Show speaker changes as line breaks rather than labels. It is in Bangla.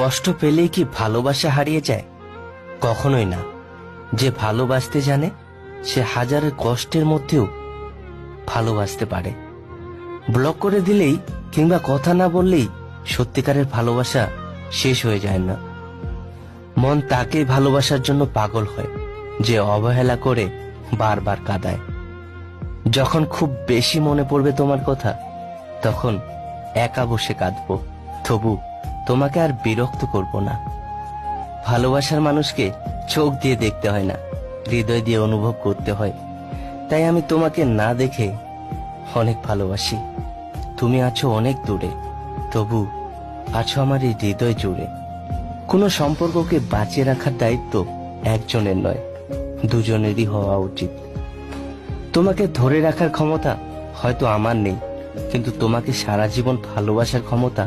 কষ্ট পেলেই কি ভালোবাসা হারিয়ে যায়? কখনোই না। যে ভালোবাসতে জানে সে হাজারের কষ্টের মধ্যেও ভালোবাসতে পারে। ব্লক করে দিলেই কিংবা কথা না বললেই সত্যিকারের ভালোবাসা শেষ হয়ে যায় না। মন তাকেই ভালোবাসার জন্য পাগল হয় যে অবহেলা করে বারবার কাঁদায়। যখন খুব বেশি মনে পড়বে তোমার কথা, তখন একা বসে কাঁদবো, তবু তোমাকে আর বিরক্ত করব না। ভালোবাসার মানুষকে চোখ দিয়ে দেখতে হয় না, হৃদয় দিয়ে অনুভব করতে হয়। তাই আমি তোমাকে না দেখে অনেক ভালোবাসি। তুমি আছো অনেক দূরে, তবু আছো আমার এই হৃদয় জুড়ে। কোনো সম্পর্ককে বাঁচিয়ে রাখার দায়িত্ব একজনের নয়, দুজনেরই হওয়া উচিত। তোমাকে ধরে রাখার ক্ষমতা হয়তো আমার নেই, কিন্তু তোমাকে সারা জীবন ভালোবাসার ক্ষমতা